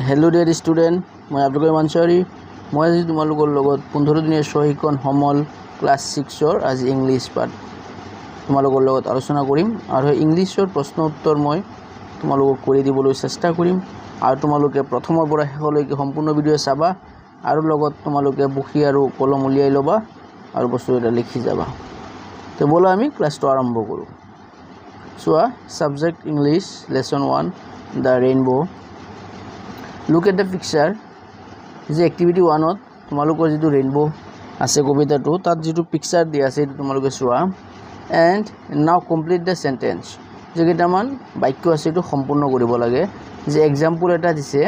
Hello dear student मैं आपलोक मानसारी मैं आज तुम्हालोकर लगत 15 दिनिया सहिकन समल क्लास 6 आज इंग्लिश पार्ट तुम्हालोकर लगत आलोचना करिम और इंग्लिशर प्रश्न उत्तर मैं तुम्हालोকক करि दिबोलै चेष्टा करिम और तुम्हालोके प्रथমৰ পৰা শেষলৈকে সম্পূर्ण ভিডিও চাবা और लगत तुम्हालोके बही और कलम उलियाई लबा और बस्तु এটা लिखि जाबा। तो बोलो आमी क्लासটো आरम्भ करूँ। चुआ subject English lesson 1 the rainbow. Look at the picture जे एक्टिविटी 1 तुम्हालोकर जी रेनबो आछे कविताटो तात जी पिक्चार दिया आछे तुम्हालोके चुआ and now complete the sentence जे केटामान वाक्य आछे एटु सम्पूर्ण करिब लागे। जे एग्जाम्पल एटा दिसे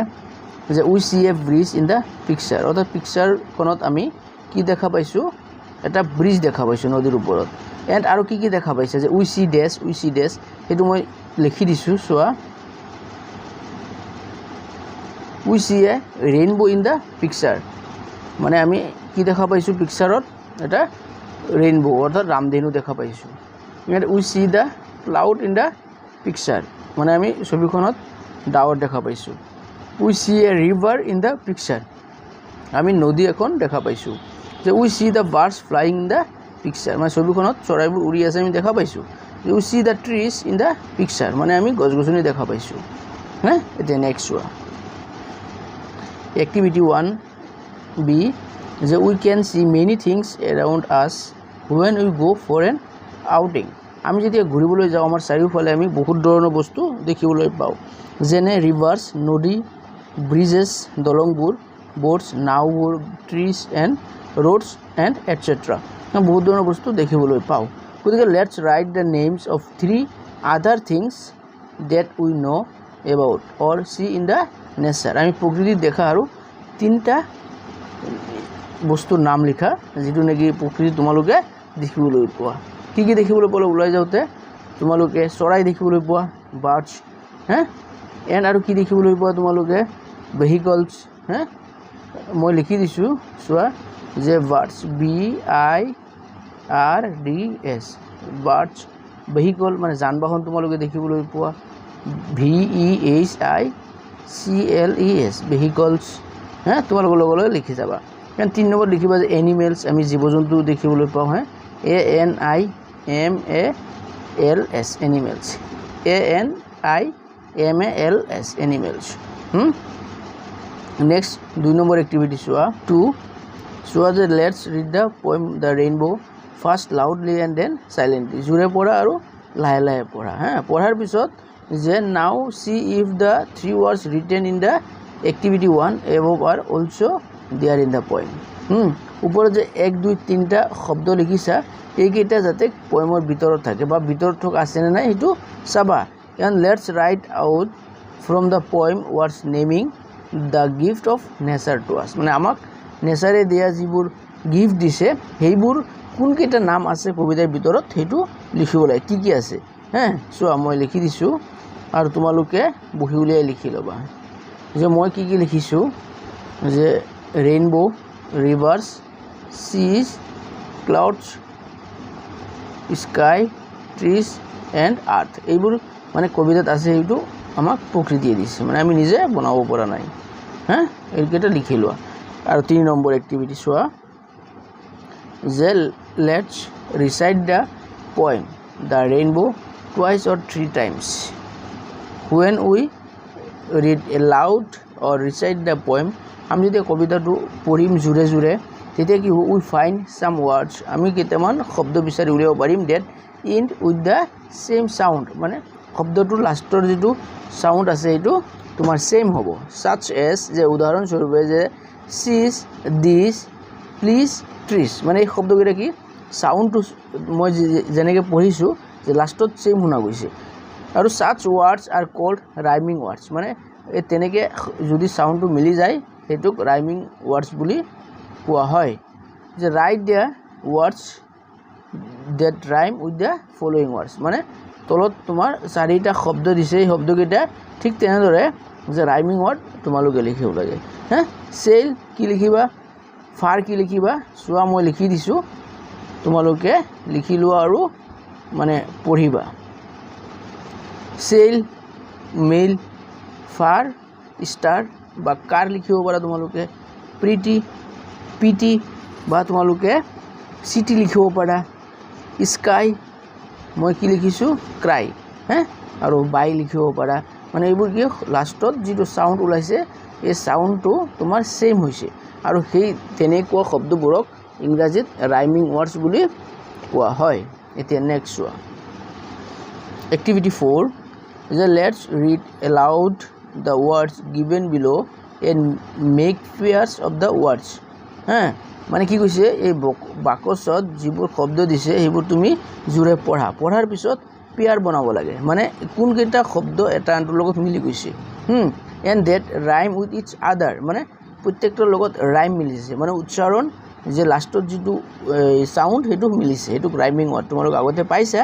जे we see A bridge in the picture अर्थात पिक्चारखনত आमी कि देखा पाइछु एटा ब्रिज देखा पाइछु नदीर ऊपरत एंड आरो कि देखा पाइছে जे उइ सी डैश हेतु मैं लिखि दिछु। चुआ उइ see A rainbow in the picture माने आमी कि देखा पाइछु पिक्चारत एटा रेनबो अर्थात रामधेनु देखा पाइछु। And we see the cloud in the picture माने आमी छबिखনত डावर देखा पाइछु। We see a river in the picture आमी नदी एखन देखा पाइछु। जे we see the birds flying in the picture माने छबिखনত चराइबुर उरि आछे आमी देखा पाइछु। जे we see the trees in the picture माने आमी गछ गछनि देखा पाइछु। हाँ एटा नेक्स्ट चुआ एक्टिविटी 1 बी जे we can see many things around us when we go for an outing आमी जेतिया घुरिबोलै जाओ आमार चारिओफाले आमी बहुत धৰণৰ बस्तु देखिबोलै पाओ जेने रिभार्स नदी ब्रिजेस दलंगबुर बोट्स नावबुर trees and roads and etcetera बहुत धৰণৰ बस्तु देखिबोलै पाओ। गतिके let's write the names of 3 other things that we know about or see in the nature आमी प्रकृति देखा और 3टा बस्तुर नाम लिखा जी नेকি प्रकृति तुम्हालोके देखिबोलै पोৱা कि देखिबोलै पाলে उलाई जाओते तुम्हालोके चराई देखिबोलै पोৱা बार्ड्स हाँ एंड और कि देखिबोलै पोৱা तुम्हालोके भेहिकल्स हाँ मैं लिखि दिछु। चुआ जे बार्ड्स BIRDS बार्ड्स भेहिकल माने जान बाहन तुम्हालोके देखिबोलै पोৱা VEHICLES भेहिकल्स हाँ तुम्हालोকৰ लगলৈ लिखि जाबा। कारण 3 नम्बर लिखिबा जे एनिमेल्स आमी जीव जन्तु देखिबोलै पाओ हाँ ANIMALS animals ANIMALS animals. Next 2 number activity चुआ 2 चुआ जे let's read the poem the rainbow first loudly and then silently जोरे पढ़ा और लाहे लाहे पढ़ा हाँ पढ़ार पिছত जे now see if the 3 words written in the activity 1 above are also there in the poem ऊपर जे 1 2 3टा शब्द लिखिसा এইকেইটা যাতে পোয়েমৰ ভিতৰত থাকে বা ভিতৰত থকা আছে না হেতু চাবা। And let's write out from the poem words naming the gift of nature to us মানে আমাক নেচারে দিয়া যিবোৰ গিফট দিছে সেইবোৰ কোন কেইটা নাম আছে কবিতাৰ ভিতৰত হেতু লিখিব লাগে কি আছে হ্যাঁ। চোৱা মই লিখি দিছো और तुम्हालोके बही उलियाई लिखि लबा जे मैं कि लिखिछु जे rainbow rivers seas clouds sky trees and earth এইবোৰ মানে কবিতাত আছে এইটো আমাক প্ৰকৃতিয়ে দিছে মানে আমি নিজে বনাব পৰা নাই হ্যাঁ এইকেইটা লিখি লোৱা। আৰু 3 নম্বৰ एक्टिविटी চোৱা যে let's recite the poem the rainbow twice or 3 times when we read aloud or recite the poem আমি যদি কবিতাটো পঢ়িম জোৰে জোৰে তেতিয়া কি উই ফাইন্ড সাম ওয়াৰ্ডস আমি কেইটামান শব্দ বিচাৰি উলিয়াব পাৰিম that end with the same sound মানে শব্দটোৰ লাষ্টৰ যেটো সাউন্ড আছে এইটো তোমাৰ সেম হ'ব such as যে উদাহৰণ স্বৰূপে যে সিজ দিস প্লিজ ট্রিজ মানে এই শব্দকেইটা কি সাউন্ডটো মই যেনেকৈ পঢ়িছো যে লাষ্টত সেম শুনা গৈছে और such words are called rhyming words माने तेनेके यदि साउंड मिली जाए हेतुक rhyming words बुली कोआ है। जे write the words that rhyme with the following words माने तলত तुम्हार 4टा शब्द दिसे शब्द केटा ठीक तेनेदरे जे rhyming word तुम्हालोके लिखिब लागे हाँ सेल कि लिखिबा फार कि लिखिबा चुआ मैं लिखि दिछु तुम्हालोके लिखि लोआ और माने पढ़िबा सेल मेल फार स्टार বা কাৰ লিখিব পাৰা তোমালোকে প্ৰিটি পিটি বা তোমালোকে সিটি লিখিব পাৰা স্কাই মই কি লিখিছোঁ ক্ৰাই আৰু বাই লিখিব পাৰা মানে এইবোৰ কি লাষ্টত যিটো সাউন্ড ওলাইছে এই সাউন্ডটো তোমাৰ সেম হৈছে আৰু সেই তেনেকুৱা শব্দবোৰক ইংৰাজীত ৰাইমিং ওয়াৰ্ডস বুলি কোৱা হয় এতিয়া নেক্সট চোৱা activity 4 is a let's read aloud the words given below and make pairs of the words মানে কি কৈছে এই বাকচত যিবোৰ শব্দ দিছে সেইবোৰ তুমি জোৰে পঢ়াৰ পিছত পেয়াৰ বনাব লাগে মানে কোন কেইটা শব্দ এটা আনটোৰ লগত মিলি গৈছে and that rhyme with each other মানে প্ৰত্যেকটাৰ লগত ৰাইম মিলিছে মানে উচ্চাৰণ যে লাষ্টত যিটো সাউন্ড হেতু মিলিছে হেতু ৰাইমিং ওয়ার্ড তোমালোক আগতে পাইছা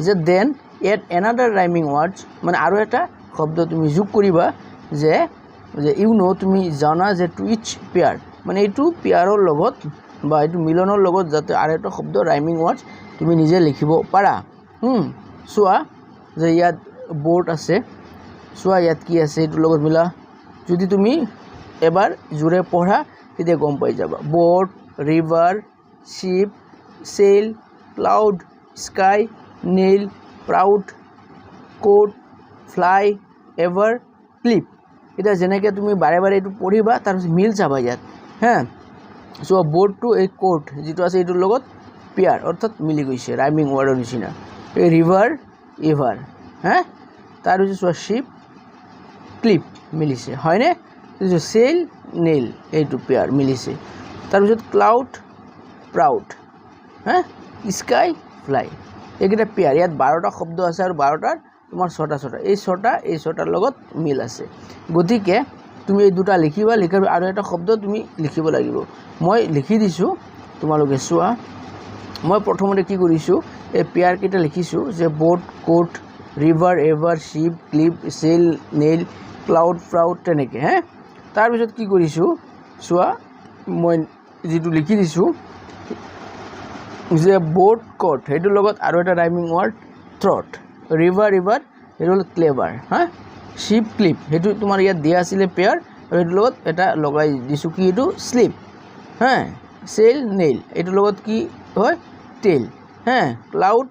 যে then add another rhyming words মানে আৰু এটা শব্দ তুমি যোগ কৰিবা যে ইউ নো তুমি জানা যে টু ইচ পেয়াৰ মানে এইটো পেয়াৰৰ লগত বা এইটো মিলনৰ লগত যাতে আৰু এটা শব্দ ৰাইমিং ওয়াৰ্ডস তুমি নিজে লিখিব পাৰা চোৱা যে ইয়াত বোৰ্ড আছে চোৱা ইয়াত কি আছে এইটোৰ লগত মিলা যদি তুমি এবাৰ জোৰে পঢ়া তেতিয়া গম পাই যাবা boat river ship sail cloud sky nail proud coat fly ever clip এটা যেনেকে তুমি বাৰে বাৰে এটো পঢ়িবা তাৰ মিল চাবা ইয়াত সো বোৰ্ড টু এ কোট যেটো আছে এটোৰ লগত পেয়াৰ অৰ্থাৎ মিলি গৈছে ৰাইমিং ওয়াৰ্ডৰ নিচিনা এই ৰিভাৰ এভাৰ তাৰ পিছত শিপ ক্লিপ মিলিছে হয়নে সেল নেল এইটো পেয়াৰ মিলিছে তাৰ পিছত ক্লাউড প্ৰাউড স্কাই ফ্লাই এইকেইটা পেয়াৰ ইয়াত 12টা শব্দ আছে আৰু 12টাৰ তোমাৰ 6টা এই 6টাৰ লগত মিল আছে গতিকে তুমি এই দুটা লিখিবা লিখাৰ আৰু এটা শব্দ তুমি লিখিব লাগিব মই লিখি দিছো তোমালোকে চোৱা মই প্ৰথমতে কি কৰিছো এই পেয়াৰ কেইটা লিখিছো যে boat coat river ever ship clip sail nail cloud proud তেনেকে তাৰ পিছত কি কৰিছো চোৱা মই যেটো লিখি দিছো যে বোট কোট হেতুৰ লগত আৰু এটা ৰাইমিং ওয়াৰ্ড থ্ৰট ৰিভাৰ হেতু হ'ল ক্লেভাৰ শিপ ক্লিপ হেতু তোমাৰ ইয়াত দিয়া আছিল পেয়াৰ আৰু হেতুৰ লগত এটা লগাই দিছো কি এটো স্লিপ সেল নেল এটোৰ লগত কি হয় টেল ক্লাউড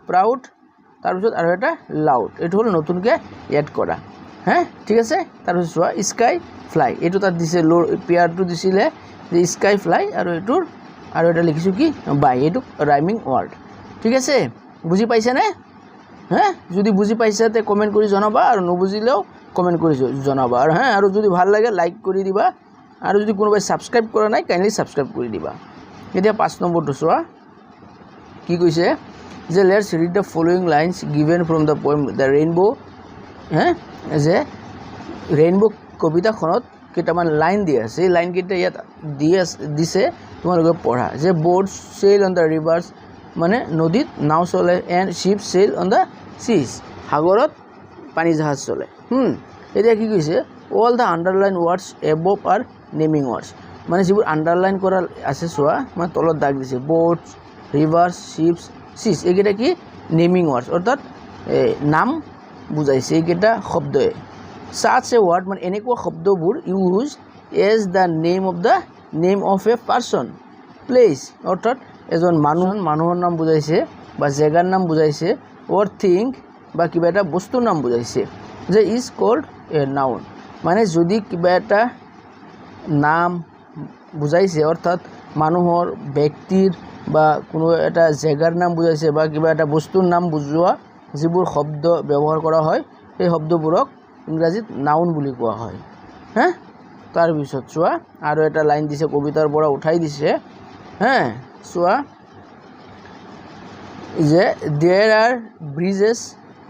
প্ৰাউড তাৰ পিছত আৰু এটা লাউড এটো হ'ল নতুনকে এড কৰা ঠিক আছে তাৰ পিছত চোৱা স্কাই ফ্লাই এটো তাত দিছে পেয়াৰটো দিছিলে যে স্কাই ফ্লাই আৰু এটোৰ আৰু এটা লিখিছো কি বাই এটো রাইমিং ওয়ার্ড ঠিক আছে বুজি পাইছা নে যদি বুজি পাইছা তে কমেন্ট কৰি জনাবা আৰু নবুজিলেও কমেন্ট কৰি জনাবা আৰু আৰু যদি ভাল লাগে লাইক কৰি দিবা আৰু যদি কোনোবাই সাবস্ক্ৰাইব কৰা নাই কাইন্ডলি সাবস্ক্ৰাইব কৰি দিবা এতিয়া 5 নম্বৰটো চোৱা কি কৈছে যে let's read the following lines given from the poem the rainbow যে ৰেইনবো কবিতাখনত কেইটামান লাইন দিয়া আছে এই লাইন কেইটা ইয়াত দিছে তোমালোকে পঢ়া যে boat sail on the rivers মানে নদীত নাও চলে and ship sail on the seas সাগৰত পানী জাহাজ চলে এতিয়া কি কৈছে all the underline words above are naming words মানে যিবোৰ আন্ডাৰলাইন কৰা আছে চোৱা মানে তলত দাগ দিছে বোট ৰিভাৰ্স শিপস সিজ এইকেইটা কি নেমিং ওয়াৰ্ডস অৰ্থাৎ নাম বুজাইছে এইকেইটা শব্দই such a word মানে এনেকুৱা শব্দবোৰ use as the name of a person place অৰ্থাৎ এজন মানুহৰ নাম বুজাইছে বা জেগাৰ নাম বুজাইছে অৰ থিং বা কিবা এটা বস্তুৰ নাম বুজাইছে যে ইজ কল্ড এ নাউন মানে যদি কিবা এটা নাম বুজাইছে অর্থাৎ মানুহৰ ব্যক্তিৰ বা কোনো এটা জেগাৰ নাম বুজাইছে বা কিবা এটা বস্তুৰ নাম বুজোৱা যিবোৰ শব্দ ব্যৱহাৰ কৰা হয় এই শব্দবোৰক ইংৰাজীত নাউন বুলি কোৱা হয় তাৰ পিছত চোৱা আৰু এটা লাইন দিছে কবিতাৰ পৰা উঠাই দিছে চোৱা যে there are bridges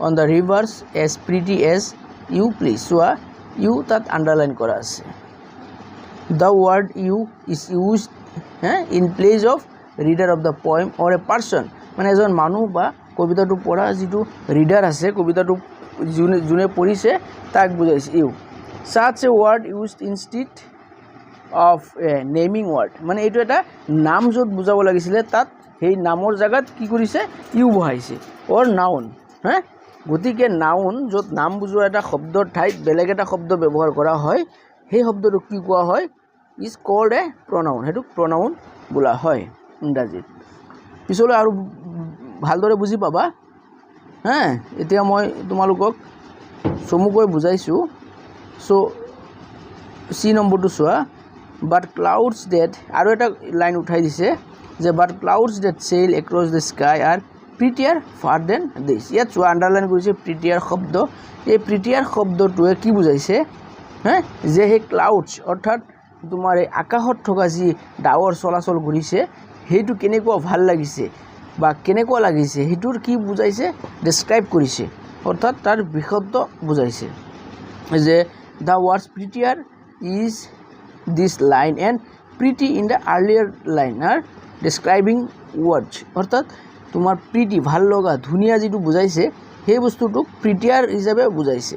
on the rivers as pretty as you please চোৱা ইউ তাত আন্ডাৰলাইন কৰা আছে the word you is used in place of reader of the poem or a person মানে এজন মানুহ বা কবিতাটো পঢ়া যিটো ৰিডাৰ আছে কবিতাটো যোনে পঢ়িছে তাক বুজাইছে U such a word used instead of a naming word মানে এইটো এটা নাম যত বুজাব লাগিছিল তাত সেই নামৰ জায়গাত কি কৰিছে ইউ বহাইছে অৰ নাউন গতিকে নাউন যত নাম বুজোৱা এটা শব্দৰ ঠাইত বেলেগ এটা শব্দ ব্যৱহাৰ কৰা হয় সেই শব্দটো কি কোৱা হয় ইজ কল্ড এ প্ৰনাউন সেইটো প্ৰনাউন বোলা হয় ইংৰাজীত পিছলৈ আৰু ভালদৰে বুজি পাবা হা এতিয়া মই তোমালোকক চমুকৈ বুজাইছোঁ সো সি নম্বৰটো চোৱা বাট ক্লাউডছ ডেট আৰু এটা লাইন উঠাই দিছে যে but clouds that sail across the sky are prettier far than this ইয়াত চোৱা আণ্ডাৰলাইন কৰিছে প্ৰিটিয়াৰ শব্দ এই প্ৰিটিয়াৰ শব্দটোৱে কি বুজাইছে হা যে সেই ক্লাউডছ অৰ্থাৎ তোমাৰ এই আকাশত থকা যি ডাৱৰ চলাচল কৰিছে সেইটো কেনেকুৱা ভাল লাগিছে বা কেনেকুৱা লাগিছে সেইটোৰ কি বুজাইছে ডেছক্ৰাইব কৰিছে অৰ্থাৎ তাৰ বিশদ বুজাইছে যে the words prettier is this line and pretty in the earlier line are describing words অৰ্থাৎ তোমাৰ প্ৰিটি ভাল লগা ধুনীয়া যিটো বুজাইছে সেই বস্তুটোক প্ৰিটিয়াৰ হিচাপে বুজাইছে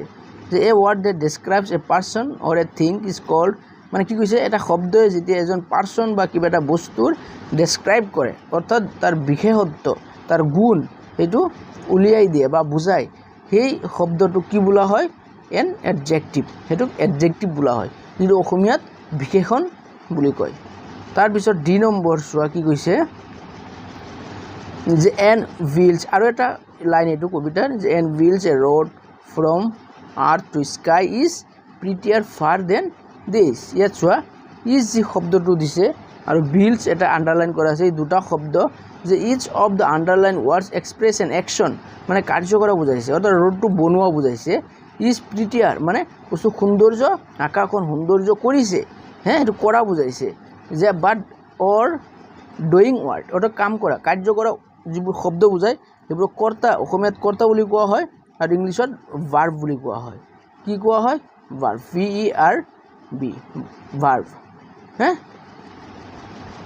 যে a word that describes a person or a thing is called মানে কি কৈছে এটা শব্দই যেতিয়া এজন পাৰ্চন বা কিবা এটা বস্তুৰ ডেছক্ৰাইব কৰে অৰ্থাৎ তাৰ বিশেষত্ব তাৰ গুণ সেইটো উলিয়াই দিয়ে বা বুজায় সেই শব্দটো কি বোলা হয় এন এডজেক্টিভ সেইটোক এডজেক্টিভ বোলা হয় যিটো অসমীয়াত বিশেষণ বুলি কয় তাৰপিছত ডি নম্বৰ চোৱা কি কৈছে যে এন ৱিলছ আৰু এটা লাইন এইটো কবিতাৰ যে and builds a road from earth to sky is prettier far than this ইয়াত চোৱা ইজ যি শব্দটো দিছে আৰু বিল্ডছ এটা আণ্ডাৰলাইন কৰা আছে এই দুটা শব্দ যে each of the underline words express an action মানে কাৰ্য কৰা বুজাইছে অৰ্থাৎ ৰোডটো বনোৱা বুজাইছে ইজ প্ৰিটিয়াৰ মানে বস্তু সৌন্দৰ্য আকাশখন সৌন্দৰ্য কৰিছে হে সেইটো কৰা বুজাইছে যে বাট অৰ ডুইং ৱাৰ্ড অৰ্থাৎ কাম কৰা কাৰ্য কৰা যিবোৰ শব্দ বুজায় সেইবোৰ কৰ্তা অসমীয়াত কৰ্তা বুলি কোৱা হয় আৰু ইংলিছত ভাৰ্ব বুলি কোৱা হয় কি কোৱা হয় ভাৰ্ব VERB ভাৰ্ব হে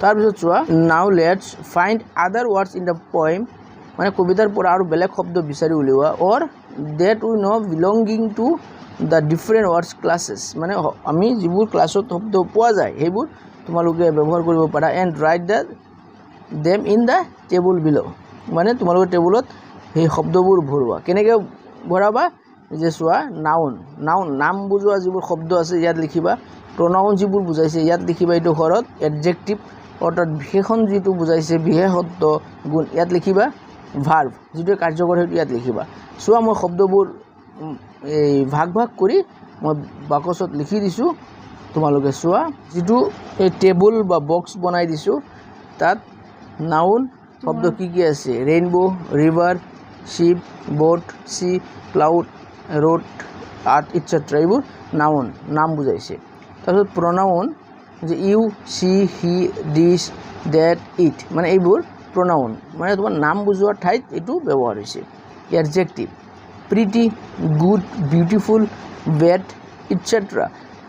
তাৰপিছত চোৱা now let's find other words in the poem মানে কবিতাৰ পৰা আৰু বেলেগ শব্দ বিচাৰি উলিওৱা or that we know belonging to the different words classes মানে আমি যিবোৰ ক্লাছত শব্দ পোৱা যায় সেইবোৰ তোমালোকে ব্যৱহাৰ কৰিব পাৰা and write the them in the table below' মানে তোমালোকে টেবুলত সেই শব্দবোৰ ভৰোৱা কেনেকৈ ভৰাবা যে চোৱা নাউন নাউন নাম বুজোৱা যিবোৰ শব্দ আছে ইয়াত লিখিবা প্ৰনাউন যিবোৰ বুজাইছে ইয়াত লিখিবা এইটো ঘৰত এডজেক্টিভ অৰ্থাৎ বিশেষণ যিটো বুজাইছে বিশেষত্ব গুণ ইয়াত লিখিবা ভাৰ্ব যিটো কাৰ্যকৰ সেইটো ইয়াত লিখিবা চোৱা মই শব্দবোৰ এই ভাগ ভাগ কৰি মই বাকচত লিখি দিছোঁ তোমালোকে চোৱা যিটো এই টেবুল বা বক্স বনাই দিছোঁ তাত নাউন শব্দ কি কি আছে rainbow river ship boat sea cloud road art etcetera এইবোৰ নাউন নাম বুজাইছে তাৰপিছত প্ৰনাউন যে you she he this that it মানে এইবোৰ প্ৰনাউন মানে তোমাৰ নাম বুজোৱাৰ ঠাইত এইটো ব্যৱহাৰ হৈছে adjective pretty good beautiful bad etcetera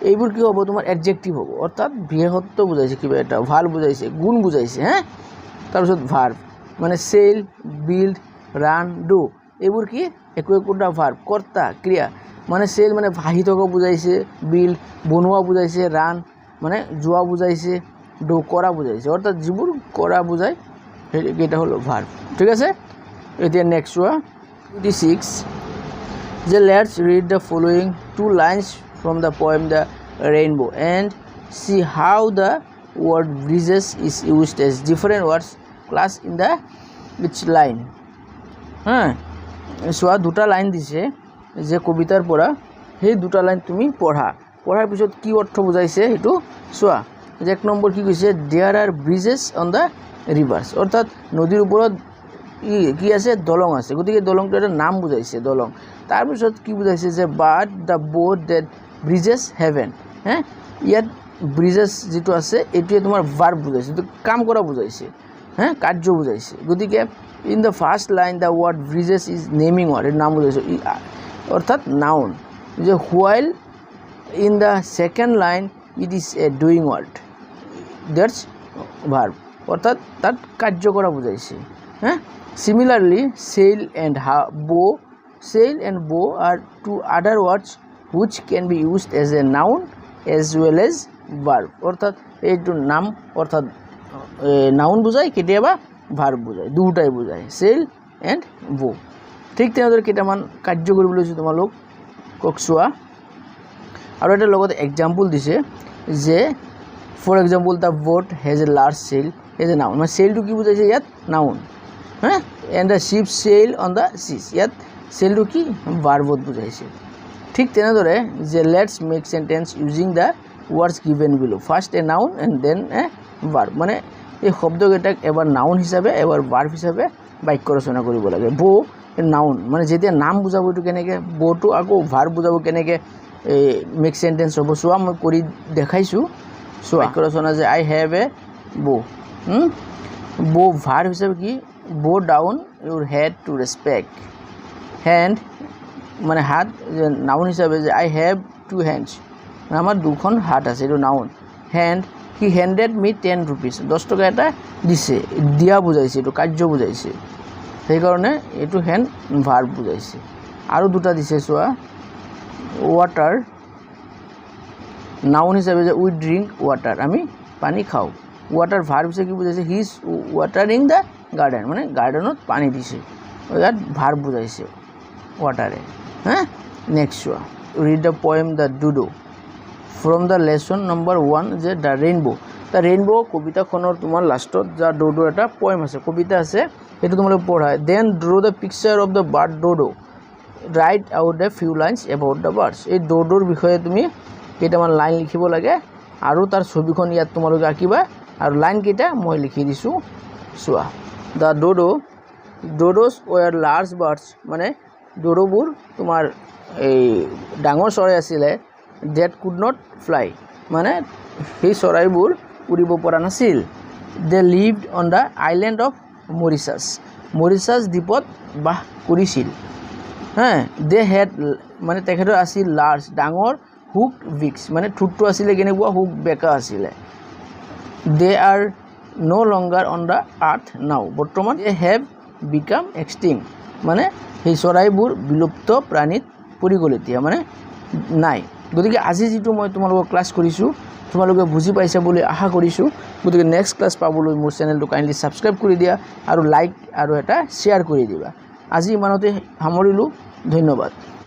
এইবোৰ কি হ'ব তোমাৰ এডজেক্টিভ হ'ব অৰ্থাৎ বিশেষত্ব বুজাইছে কিবা এটা ভাল বুজাইছে গুণ বুজাইছে হে তাৰপিছত ভাৰ্ব মানে চেল বিল্ড ৰান ডু এইবোৰ কি একো একোটা ভাৰ্ব কৰ্তা ক্ৰিয়া মানে চেল মানে ভাহি থকা বুজাইছে বিল্ড বনোৱা বুজাইছে ৰান মানে যোৱা বুজাইছে ডু কৰা বুজাইছে অৰ্থাৎ যিবোৰ কৰা বুজায় সেইকেইটা হ'ল ভাৰ্ব ঠিক আছে এতিয়া নেক্সট চোৱা 26 যে let's read the following 2 lines from the poem the rainbow and see how the word breezes is used as different words class in the which line চোৱা দুটা লাইন দিছে যে কবিতাৰ পৰা সেই দুটা লাইন তুমি পঢ়াৰ পিছত কি অৰ্থ বুজাইছে সেইটো চোৱা যে এক নম্বৰ কি কৈছে there are breezes on the rivers অৰ্থাৎ নদীৰ ওপৰত কি আছে দলং আছে গতিকে দলংটো এটা নাম বুজাইছে দলং তাৰপিছত কি বুজাইছে যে but the boat that bridges heaven ইয়াত ব্ৰিজেছ যিটো আছে এইটোৱে তোমাৰ ভাৰ্ব বুজাইছে এইটো কাম কৰা বুজাইছে কাৰ্য বুজাইছে গতিকে in the first line the word breezes is naming word এইটো নাম বুজাইছে অৰ্থাৎ নাউন যে while in the second line it is a doing word that's verb অৰ্থাৎ তাত কাৰ্য কৰা বুজাইছে similarly sail and bow are two other words which can be used as a noun as well as verb অৰ্থাৎ এইটো নাম অৰ্থাৎ noun বুজায় কেতিয়াবা ভাৰ্ব বুজায় দুটাই বুজায় চেইল এণ্ড বো ঠিক তেনেদৰে কেইটামান কাৰ্য কৰিবলৈ লৈছোঁ তোমালোকক চোৱা আৰু এটা লগতে এক্সাম্পল দিছে যে for example the boat has a large sail as a noun মানে চেইলটো কি বুজাইছে ইয়াত নাউন হা and the ship sail on the seas ইয়াত চেইলটো কি ভাৰ্বত বুজাইছে ঠিক তেনেদৰে যে let's make sentence using the words given below first a noun and then a verb মানে এই শব্দকেইটাক এবাৰ নাউন হিচাপে এবাৰ ভাৰ্ব হিচাপে বাক্য ৰচনা কৰিব লাগে বো নাউন মানে যেতিয়া নাম বুজাব এইটো কেনেকৈ বটো আকৌ ভাৰ্ব বুজাব কেনেকৈ এই মেক সেন্টেন্স হ'ব চোৱা মই কৰি দেখাইছোঁ চোৱা বাক্য ৰচনা যে আই হেভ এ বো বো ভাৰ্ব হিচাপে কি বো down Euro head to respect hand মানে হাত নাউন হিচাপে যে আই হেভ টু হেণ্ডছ আমাৰ দুখন হাত আছে এইটো নাউন হেণ্ড হি হেণ্ডেড মি 10 rupees 10 টকা এটা দিছে দিয়া বুজাইছে এইটো কাৰ্য বুজাইছে সেইকাৰণে এইটো হেণ্ড ভাৰ্ব বুজাইছে আৰু দুটা দিছে চোৱা ৱাটাৰ নাউন হিচাপে যে উই ড্ৰিংক ৱাটাৰ আমি পানী খাওঁ ৱাটাৰ ভাৰ্ব হিচাপে কি বুজাইছে he is watering the garden মানে গাৰ্ডেনত পানী দিছে ইয়াত ভাৰ্ব বুজাইছে ৱাটাৰে হা নেক্সট চোৱা read the poem the dodo from the lesson number 1 যে দ্য ৰেইনবো কবিতাখনৰ তোমাৰ লাষ্টত যা ডোডোৰ এটা পয়েম আছে কবিতা আছে সেইটো তোমালোকে পঢ়া then draw the picture of the bird dodo write out the few lines about the birds এই ডোডোৰ বিষয়ে তুমি কেইটামান লাইন লিখিব লাগে আৰু তাৰ ছবিখন ইয়াত তোমালোকে আঁকিবা আৰু লাইন কেইটা মই লিখি দিছোঁ চোৱা দ্য ডোডোজ ৱেৰ লাৰ্জ বাৰ্ডছ মানে ডোডোবোৰ তোমাৰ এই ডাঙৰ চৰাই আছিলে ডেট কুড নট ফ্লাই মানে সেই চৰাইবোৰ উৰিব পৰা নাছিল they lived on the island of Mauritius দ্বীপত বাস কৰিছিল হা দে হেড মানে তেখেতৰ আছিল লাৰ্জ ডাঙৰ হুক বিক্স মানে ঠোঁটটো আছিলে কেনেকুৱা হুক বেকা আছিলে they are no' longer on the earth now বৰ্তমান দে হেভ বিকাম এক্সটিং মানে সেই চৰাইবোৰ বিলুপ্ত প্ৰাণীত পৰি গ'ল এতিয়া মানে নাই গতিকে আজি যিটো মই তোমালোকক ক্লাছ কৰিছোঁ তোমালোকে বুজি পাইছা বুলি আশা কৰিছোঁ গতিকে নেক্সট ক্লাছ পাবলৈ মোৰ চেনেলটো কাইণ্ডলি ছাবস্ক্ৰাইব কৰি দিয়া আৰু লাইক আৰু এটা শ্বেয়াৰ কৰি দিবা আজি ইমানতে সামৰিলোঁ ধন্যবাদ।